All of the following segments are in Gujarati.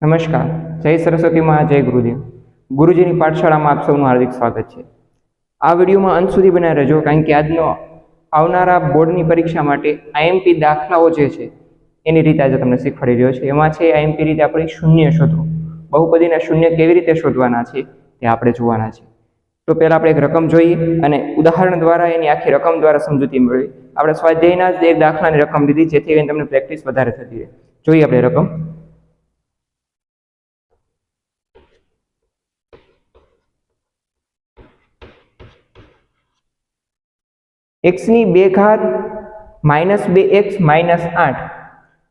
નમસ્કાર, જય સરસ્વતી માં, જય ગુરુદેવ. ગુરુજીની પાઠશાળામાં આપ સૌનું હાર્દિક સ્વાગત છે. આ વિડીયોમાં અંત સુધી બનાવી રહેજો, કારણ કે આજનો આવનારા બોર્ડની પરીક્ષા માટે આઈએમપી દાખલાઓ જે છે એની રીતે આજે તમને શીખવાડી રહ્યો છે. એમાં છે આઈએમપી રીતે આપણે શૂન્ય શોધો, બહુપદીના શૂન્ય કેવી રીતે શોધવાના છે તે આપણે જોવાના છે. તો પહેલા આપણે એક રકમ જોઈએ અને ઉદાહરણ દ્વારા એની આખી રકમ દ્વારા સમજૂતી મેળવી. આપણે સ્વાધ્યાયના જ એક દાખલાની રકમ લીધી, જેથી કરીને તમને પ્રેક્ટિસ વધારે થતી રહે. જોઈએ આપણે રકમ. x ની 2 ઘાત -2x -8.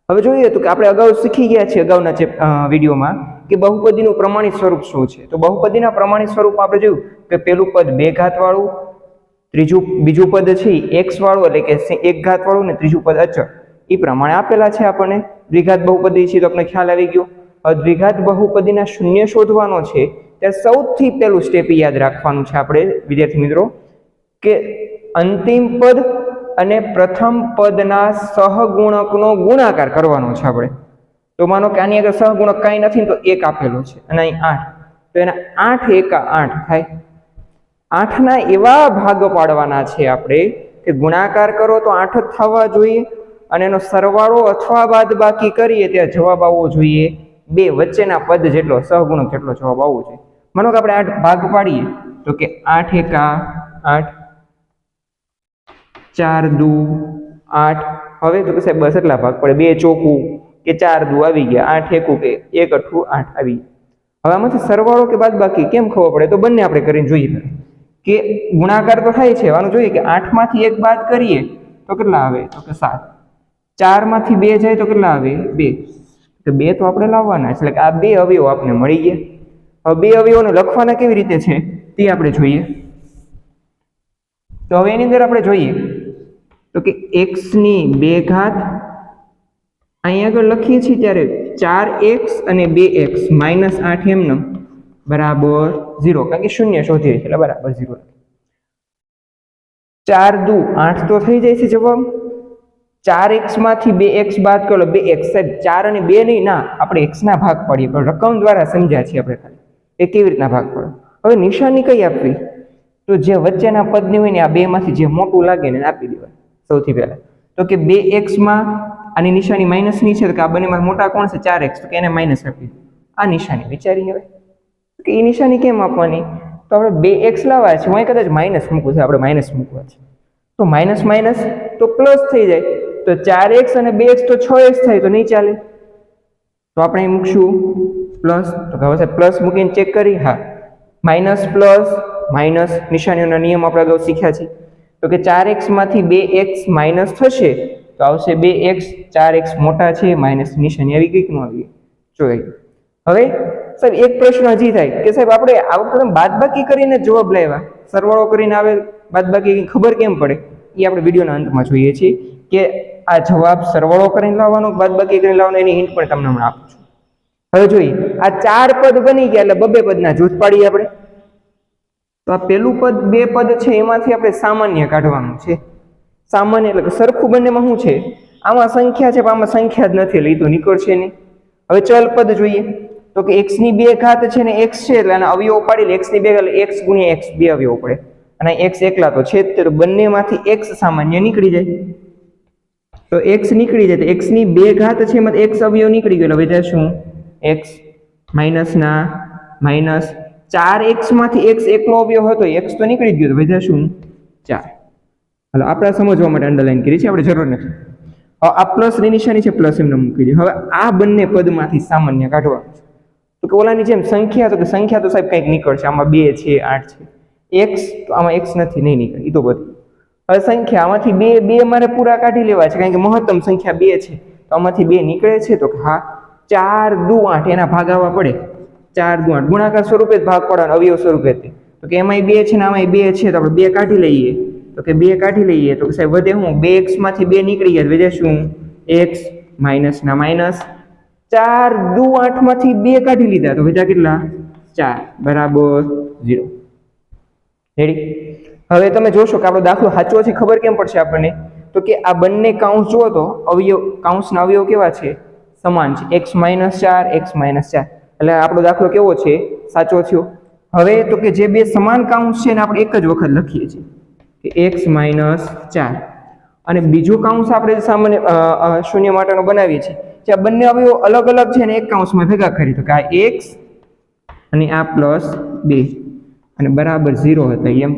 હવે જોઈએ તો કે આપણે અગાઉ શીખી ગયા છીએ અગાઉના વિડીયોમાં કે બહુપદીનું પ્રમાણિત સ્વરૂપ શું છે. તો બહુપદીના પ્રમાણિત સ્વરૂપમાં આપણે જોયું કે પહેલું પદ 2 ઘાત વાળું, બીજું પદ છે x વાળું એટલે કે 1 ઘાત વાળું, ને ત્રીજું પદ અચળ. એ પ્રમાણે આપેલા છે આપણને. દ્વિઘાત બહુપદી છે તો આપણે ખ્યાલ આવી ગયો. હવે દ્વિઘાત બહુપદીના શૂન્ય શોધવાનો છે ત્યારે સૌથી પહેલું સ્ટેપ યાદ રાખવાનું છે આપણે વિદ્યાર્થી મિત્રો, કે અંતિમ પદ અને પ્રથમ પદના સહગુણકનો ગુણાકાર કરવાનો છે આપણે. તો માનો કે આની આગળ સહગુણક કાંઈ નથી તો 1 આપેલો છે અને અહીં 8, તો એના 8 એકા 8 થાય. 8 ના એવા ભાગ પાડવાના છે આપણે કે ગુણાકાર કરો તો 8 જ થવા જોઈએ અને એનો સરવાળો અથવા બાદબાકી કરીએ ત્યારે જવાબ આવવો જોઈએ 2, વચ્ચેના પદ જેટલો સહગુણક જેટલો જવાબ આવવો જોઈએ. માનો કે આપણે 8 ભાગ પાડીએ તો કે 8 એકા 8, 4 દુ 8. હવે તો કે સાહેબ બસ એટલા ભાગ પડે, 2 ચોકું કે 4 દુ આવી ગયા, 8 એકું કે 1 અઠું 8 આવી ગયા. હવે આમાંથી સરવાળો કે બાદબાકી કેમ ખબર પડે? તો બંને આપણે કરીને જોઈએ કે ગુણાકાર તો થાય છે. આનું જોઈએ કે 8 માંથી 1 બાદ કરીએ તો કેટલા આવે? તો કે 7. 4 માંથી 2 જાય તો કેટલા આવે? 2. તો 2 તો આપણે લાવવાના, એટલે કે આ 2 અવયવ આપણે મળી ગયા. હવે 2 અવયવોને લખવાના કેવી રીતે છે તે આપણે જોઈએ. તો હવે એની અંદર આપણે જોઈએ તો કે x ની 2 ઘાત અહીં આગળ લખીએ છીએ ત્યારે 4x અને 2x -8 એમનો બરાબર 0, કારણ કે શૂન્ય શોધીએ છીએ એટલે બરાબર 0. 4 દુ 8 તો થઈ જાય છે જવાબ. 4x માંથી 2x બાદ કરો, 2x સાહેબ 4 અને 2 નહીં, ના આપણે x ના ભાગ પાડીએ, પણ રકમ દ્વારા સમજ્યા છીએ આપણે ખાલી એ કેવી રીતના ભાગ પડે. હવે નિશાની કઈ આપવી? તો જે વચ્ચેના પદની હોય ને આ બે માંથી જે મોટું લાગે ને આપી દેવાય સૌથી પહેલા. તો કે 2x માં આની નિશાની માઇનસ ની છે, તો કે આ બંનેમાં મોટા કોણ છે? 4x, તો કે એને માઇનસ આપી. આ નિશાની વિચારી હવે કે એ નિશાની કેમ આપવાની? તો આપણે 2x લાવવા છે, હું કદાચ માઇનસ મૂકું છે, આપણે માઇનસ મૂકવા છે તો માઇનસ માઇનસ તો પ્લસ થઈ જાય. તો 4x અને 2x તો 6x થાય, તો નહીં ચાલે. તો આપણે અહીં મૂકશું પ્લસ. તો હવે પ્લસ મૂકીને ચેક કરી. હા, માઇનસ પ્લસ માઇનસ, નિશાનીઓના નિયમ આપણે અગાઉ શીખ્યા છે. તો કે 4x માંથી 2x માઇનસ થશે તો આવશે 2x. 4x મોટા છે, માઇનસ નિશાની આવી ગઈ કે ન આવી? જોઈ. હવે સાહેબ એક પ્રશ્ન હજી થાય કે સાહેબ આપણે આ વખતે બાદબાકી કરીને જવાબ લાવ્યા, સરવાળો કરીને આવે બાદબાકી ખબર કેમ પડે? એ આપણે વિડીયોના અંતમાં જોઈએ છીએ કે આ જવાબ સરવાળો કરીને લાવવાનો બાદબાકી કરીને લાવવાનો, એની હિન્ટ પણ તમને હમણાં આપું છું. હવે જોઈએ, આ 4 પદ બની ગયા એટલે બબે પદના જૂથ પાડીએ આપણે. તો આ પેલું પદ 2 પદ છે એમાંથી આપણે સામાન્ય કાઢવાનું છે. સામાન્ય એટલે કે સરખું બંનેમાં શું છે? આમાં સંખ્યા છે પણ આમાં સંખ્યા જ નથી એટલે એ તો નીકળશે નહીં. હવે ચલ પદ જોઈએ તો કે x ની 2 ઘાત છે ને x છે એટલે આના અવયવો પાડી લે. x ની 2 એટલે x ગુણ્યા x 2 અવયવો પડે અને x એકલા તો છે જ, તો બંનેમાંથી x સામાન્ય નીકળી જાય. તો x નીકળી જાય તો x ની 2 ઘાત છે એમાં x અવયવ નીકળી ગયો એટલે વધે શું? x માઇનસ ના માઇનસ. 4x માંથી x એકલો અવયવ હતો, x તો નીકળી ગયો તો વધે શું? 4. હાલો આપણે સમજવા માટે અંડરલાઈન કરી છે, આપણે જરૂર નથી. હવે આ પ્લસ ની નિશાની છે, પ્લસ એમને મૂકી દે. હવે આ બંને પદમાંથી સામાન્ય કાઢવાનું છે. તો કે ઓલાની જેમ સંખ્યા, તો કે સંખ્યા તો સાહેબ કંઈક નીકળશે. આમાં 2 છે, 8 છે, x તો આમાં x નથી, નહીં નીકળે, એ તો બધું. હવે સંખ્યા આમાંથી 2 મારે પૂરા કાઢી લેવા છે, કારણ કે મહત્તમ સંખ્યા 2 છે, તો આમાંથી 2 નીકળે છે. તો કે હા, 4 દુ 8 એના ભાગ આવવા પડે. 4 દુ 8 ગુણાકાર સ્વરૂપે જ ભાગ પાડવાનો, અવયવ સ્વરૂપે. તો કે એમાંય 2 છે ને આમાંય 2 છે, તો આપણે 2 કાઢી લઈએ. તો કે 2 કાઢી લઈએ તો સાહેબ વધે શું? 2x માંથી 2 નીકળી ગયા વધે શું? x માઇનસ ના માઇનસ. 4 દુ 8 માંથી 2 કાઢી લીધા તો વધ્યા કેટલા? 4 બરાબર 0. રેડી? હવે તમે જોશો કે આપણો દાખલો સાચો છે. ખબર કેમ પડશે આપણને? તો કે આ બંને કાઉન્સ જુઓ તો અવયવ, કાઉન્સના અવયવ કેવા છે? સમાન છે x -4 x -4 એટલે આપણો દાખલો કેવો છે સાચો થયો હવે તો કે જે બે સમાન કાઉન્સ છે ને આપણે એક જ વખત લખીએ છીએ કે x -4 અને બીજું કાઉન્સ આપણે સામાન્ય શૂન્ય માટેનો બનાવીએ છીએ જે બંને અવયવો અલગ અલગ છે ને એક કાઉન્સમાં ભેગા કરી તો કે આ x અને આ +2 અને બરાબર 0 હતા એમ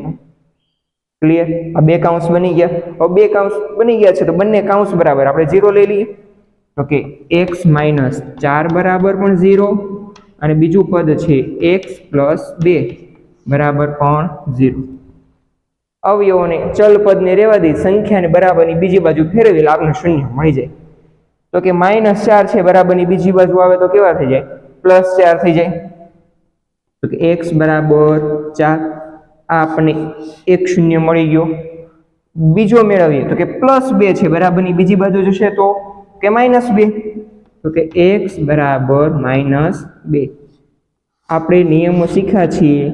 ક્લિયર આ બે કાઉન્સ બની ગયા હવે બે કાઉન્સ બની ગયા છે તો બંને કાઉન્સ બરાબર આપણે 0 લઈ લઈએ તો કે x -4 બરાબર પણ 0 અને બીજું પદ છે x + 2 બરાબર પણ 0 અવયવોને ચલ પદને રહેવા દઈ સંખ્યાને બરાબરની બીજી બાજુ ફેરવી એટલે આપણને શૂન્ય મળી જાય તો કે -4 છે બરાબરની બીજી બાજુ આવે તો કેવા થઈ જાય +4 થઈ જાય તો કે x બરાબર 4 આ આપણને એક શૂન્ય મળી ગયો બીજો મેળવીએ તો કે +2 છે બરાબરની બીજી બાજુ જશે તો કે -2 તો કે x બરાબર -2 આપણે નિયમો શીખ્યા છીએ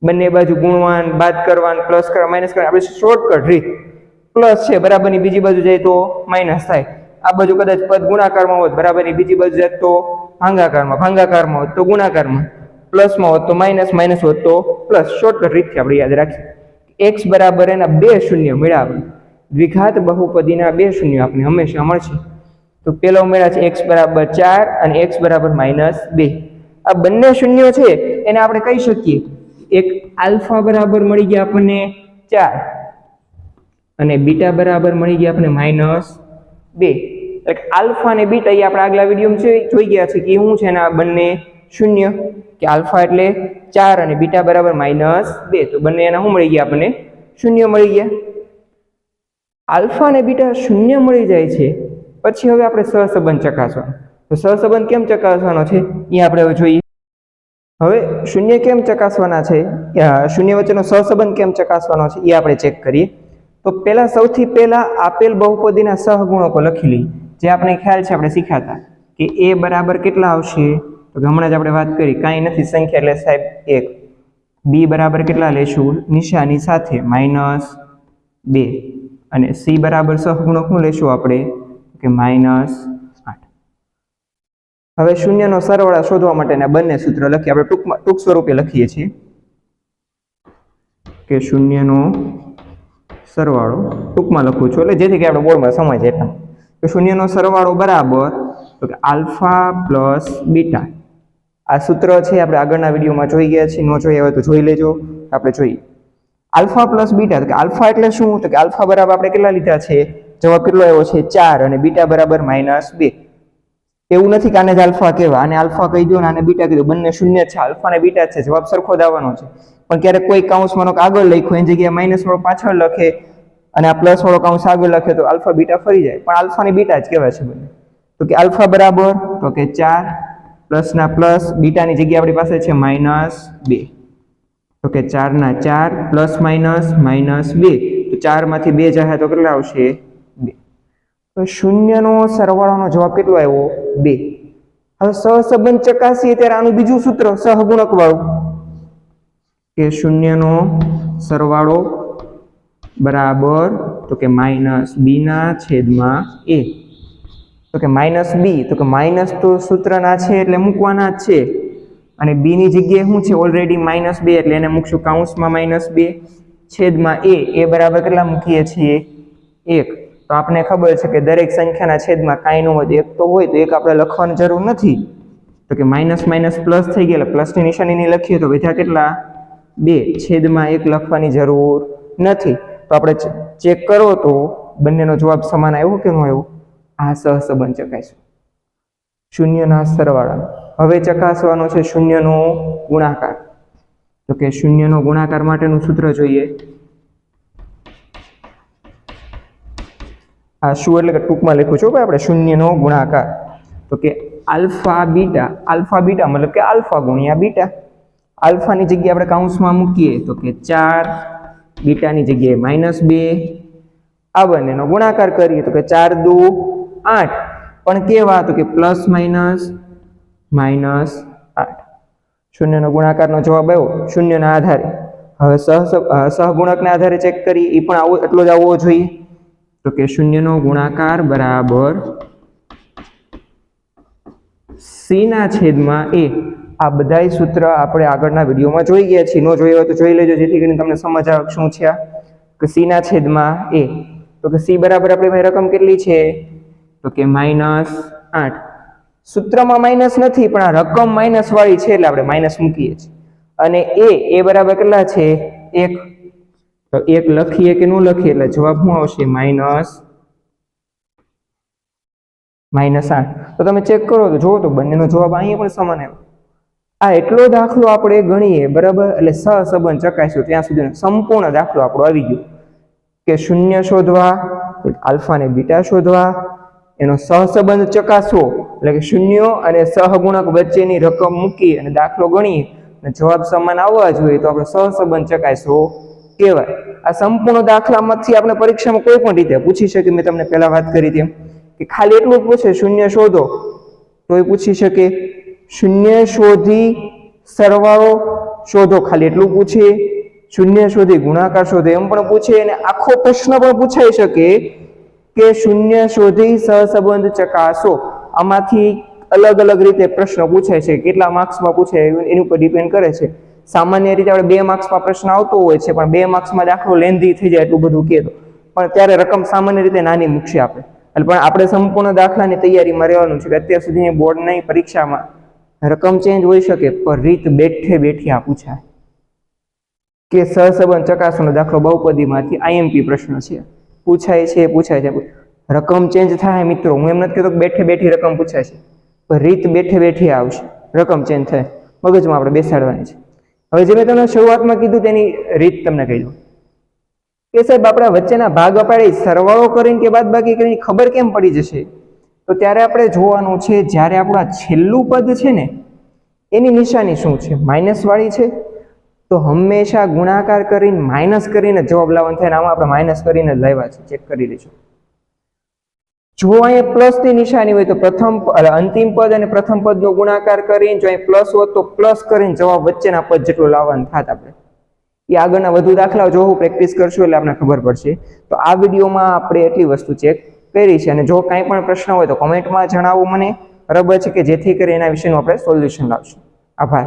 બંને બાજુ ગુણવાન બાદ કરવાન પ્લસ કરવા માઇનસ કરવા આપણે શોર્ટકટ રીત પ્લસ છે બરાબરની બીજી બાજુ જાય તો માઇનસ થાય આ બાજુ કદાચ પદ ગુણાકારમાં હોત બરાબરની બીજી બાજુ જાય તો ભાગાકારમાં હોત તો ગુણાકારમાં પ્લસમાં હોત તો માઇનસ માઇનસ હોત તો પ્લસ શોર્ટકટ રીતથી આપણે યાદ રાખીએ x બરાબર એના બે શૂન્ય મળ્યા આપણે દ્વિઘાત બહુપદીના બે શૂન્ય આપણે હંમેશા મળશે તો પેલો મળ્યા છે x બરાબર 4 અને x બરાબર -2 આ બંને શૂન્યો છે એને આપણે કહી શકીએ એક આલ્ફા બરાબર મળી ગયા આપણને 4 અને બીટા બરાબર મળી ગયા આપણને -2 એટલે આલ્ફા અને બીટા એ આપણે આગલા વિડીયોમાં જોઈ ગયા છે કે શું છે એના બંને શૂન્ય કે આલ્ફા એટલે 4 અને બીટા બરાબર -2 તો બંને એના શું મળી ગયા આપણને શૂન્ય મળી ગયા આલ્ફા અને બીટા શૂન્ય મળી જાય છે પછી હવે આપણે સહસંબંધ ચકાસવાનો તો સહસંબંધ કેમ ચકાસવાનો છે એ આપણે હવે જોઈએ હવે શૂન્ય કેમ ચકાસવાના છે શૂન્ય વચ્ચેનો સહસંબંધ કેમ ચકાસવાનો છે એ આપણે ચેક કરીએ તો સૌથી પહેલા આપેલ બહુપદીના સહગુણકો લખી લઈએ જે આપણે ખ્યાલ છે આપણે શીખ્યા હતા કે a બરાબર કેટલા આવશે તો હમણાં જ આપણે વાત કરી કાંઈ નથી સંખ્યા એટલે સાહેબ 1 b બરાબર કેટલા લેશું નિશાની સાથે -2 અને c બરાબર સહગુણક શું લેશું આપણે કે -8 હવે શૂન્યનો સરવાળા શોધવા માટેના બંને સૂત્ર લખીએ આપણે ટૂંક સ્વરૂપે લખીએ છીએ કે શૂન્યનો સરવાળો ટૂંકમાં લખું છું એટલે જેથી કે આપણે બોર્ડમાં સમજાય એટલા તો શૂન્યનો સરવાળો બરાબર તો કે આલ્ફા પ્લસ બીટા આ સૂત્ર છે આપણે આગળના વિડીયોમાં જોઈ ગયા છીએ ન જોઈએ હોય તો જોઈ લેજો આપણે જોઈએ આલ્ફા પ્લસ બીટા તો કે આલ્ફા એટલે શું તો કે આલ્ફા બરાબર આપણે કેટલા લીધા છે જવાબ કેટલો આવ્યો છે 4 અને બીટા બરાબર -2 એવું નથી કે આને જ આલ્ફા કહેવાય આને આલ્ફા કહી દો અને આને બીટા કહી દો બંને શૂન્ય છે આલ્ફા અને બીટા છે જવાબ સરખો જ આવવાનો છે પણ ક્યારેક કોઈ કાઉન્સમાં આગળ લખ્યો એની જગ્યાએ માઇનસ વાળો પાછળ લખે અને આ પ્લસ વાળો કાઉન્સ આગળ લખે તો આલ્ફા બીટા ફરી જાય પણ આલ્ફા અને બીટા જ કહેવાય છે બંને તો કે આલ્ફા બરાબર તો કે 4 પ્લસના પ્લસ બીટાની જગ્યાએ આપણી પાસે છે -2 તો કે 4 ના 4 પ્લસ માઇનસ -2 તો 4 માંથી 2 જાય તો કેટલા આવશે 2 તો શૂન્યનો સરવાળાનો જવાબ કેટલો આવ્યો 2 હવે સહસંબંધ ચકાસીએ ત્યારે આનું બીજું સૂત્ર સહગુણક વાળું કે શૂન્યનો સરવાળો બરાબર તો કે -b ના છેદમાં a તો કે -b તો કે માઇનસ તો સૂત્રના છે એટલે મૂકવાના જ છે અને b ની જગ્યાએ શું છે ઓલરેડી -2 એટલે એને મૂકશું કાઉન્સમાં -2 છેદમાં a બરાબર કેટલા મૂકીએ છીએ 1 તો આપણે ખબર છે કે દરેક સંખ્યાના છેદમાં કાંઈ ન હોય 1 તો હોય તો 1 આપણે લખવાની જરૂર નથી તો કે માઇનસ માઇનસ પ્લસ થઈ ગયા પ્લસની નિશાની નહીં લખીએ તો વધ્યા કેટલા 2 છેદમાં 1 લખવાની જરૂર નથી તો આપણે ચેક કરો તો બંનેનો જવાબ સમાન આવ્યો કે ન આવ્યો આ સહસંબંધ ચકાસ્યો શૂન્યના સરવાળાનો હવે ચકાસવાનો છે શૂન્યનો ગુણાકાર તો કે શૂન્યનો ગુણાકાર માટેનું સૂત્ર જોઈએ આ શું એટલે કે ટૂંકમાં લખ્યું છું કે આપણે શૂન્યનો ગુણાકાર તો કે આલ્ફા બીટા મતલબ કે આલ્ફા ગુણ્યા બીટા આલ્ફાની જગ્યાએ આપણે કાઉન્સમાં મૂકીએ તો કે 4 બીટાની જગ્યાએ -2 આ બંનેનો ગુણાકાર કરીએ તો કે 4 દુ 8 પણ કેવા તો કે પ્લસ માઇનસ -8 શૂન્યનો ગુણાકારનો જવાબ આવ્યો શૂન્યના આધારે હવે સહગુણકના આધારે ચેક કરીએ એ પણ આવો એટલો જ આવવો જોઈએ તો કે શૂન્યનો ગુણાકાર બરાબર સી ના છેદમાં એ આ બધાય સૂત્ર આપણે આગળના વિડીયોમાં જોઈ ગયા છીએ. ન જોઈ હોય તો જોઈ લેજો, જેથી કરીને તમને સમજ આવે શું છે આ. કે સી ના છેદમાં એ, તો કે સી બરાબર આપણી પાસે રકમ કેટલી છે? તો કે -8. સૂત્રમાં માઇનસ નથી, પણ આ રકમ માઇનસ વાળી છે એટલે આપણે માઇનસ મૂકીએ છીએ. અને એ બરાબર કેટલા છે? 1. તો 1 લખીએ કે ન લખીએ એટલે જવાબ શું આવશે? -8. તો તમે ચેક કરો તો જુઓ તો બંનેનો જવાબ અહીંયા પણ સમાન આવ્યો. આ એટલો દાખલો આપણે ગણીએ બરાબર, એટલે સહસંબંધ ચકાસ્યો ત્યાં સુધીનો સંપૂર્ણ દાખલો આપણો આવી ગયો. કે શૂન્ય શોધવા, આલ્ફા ને બીટા શોધવા, એનો સહસંબંધ ચકાસવો, એટલે કે શૂન્યો અને સહગુણક વચ્ચેની રકમ મૂકી અને દાખલો ગણીએ અને જવાબ સમાન આવવા જોઈએ તો આપણે સહસંબંધ ચકાસવો કહેવાય. આ સંપૂર્ણ દાખલામાંથી આપણે પરીક્ષામાં કોઈ પણ રીતે પૂછી શકે. મેં તમને પહેલા વાત કરી તેમ કે ખાલી એટલું જ પૂછે શૂન્ય શોધો તોય પૂછી શકે, શૂન્ય શોધી સરવાળો શોધો ખાલી એટલું પૂછે, શૂન્ય શોધી ગુણાકાર શોધો એમ પણ પૂછે, અને આખો પ્રશ્ન પણ પૂછાઈ શકે કે શૂન્ય શોધી સહસંબંધ ચકાસો. આમાંથી અલગ અલગ રીતે પ્રશ્ન પૂછાય છે. કેટલા માર્ક્સમાં પૂછાય એની ઉપર ડિપેન્ડ કરે છે. સામાન્ય રીતે આપણે 2 માર્ક્સમાં પ્રશ્ન આવતો હોય છે, પણ 2 માર્ક્સમાં દાખલો લેન્ધી થઈ જાય એટલું બધું કહેતો, પણ ત્યારે રકમ સામાન્ય રીતે નાની મૂકશે આપણે. પણ આપણે સંપૂર્ણ દાખલાની તૈયારીમાં રહેવાનું છે કે અત્યાર સુધીની બોર્ડની પરીક્ષામાં રકમ ચેન્જ હોઈ શકે, પણ રીત બેઠે બેઠી આ પૂછાય કે સહસંબંધ ચકાસવાનો દાખલો બહુપદીમાંથી આઈએમપી પ્રશ્ન છે, પૂછાય છે. રકમ ચેન્જ થાય મિત્રો, હું એમ નથી કહેતો કે બેઠે બેઠી રકમ પૂછાય છે, પણ રીત બેઠે બેઠી આવશે. રકમ ચેન્જ થાય, મગજમાં આપણે બેસાડવાની છે. હવે જે મેં તમને શરૂઆતમાં કીધું તેની રીત તમને કહી દઉં કે સાહેબ આપણા વચ્ચેના ભાગ અપાડે સરવાળો કરીને કે બાદબાકી કરીને ખબર કેમ પડી જશે? તો ત્યારે આપણે જોવાનું છે જ્યારે આપણું આ છેલ્લું પદ છે ને એની નિશાની શું છે? માઇનસ વાળી છે, તો હંમેશા ગુણાકાર કરીને માઇનસ કરીને જવાબ લાવવાનો થાય. આમાં આપણે માઇનસ કરીને જ લાવ્યા છે, ચેક કરી લેજો. જો અહીંયા પ્લસની નિશાની હોય તો અંતિમ પદ અને પ્રથમ પદનો ગુણાકાર કરીને, જો અહીં પ્લસ હોત તો પ્લસ કરીને જવાબ વચ્ચેના પદ જેટલો લાવવાનું થાત આપણે. એ આગળના વધુ દાખલાઓ જો પ્રેક્ટિસ કરશું એટલે આપણે ખબર પડશે. તો આ વિડીયોમાં આપણે એટલી વસ્તુ ચેક કરી છે, અને જો કાંઈ પણ પ્રશ્ન હોય તો કોમેન્ટમાં જણાવો મને, બરાબર છે, કે જેથી કરી એના વિશેનું આપણે સોલ્યુશન લાવશું. આભાર.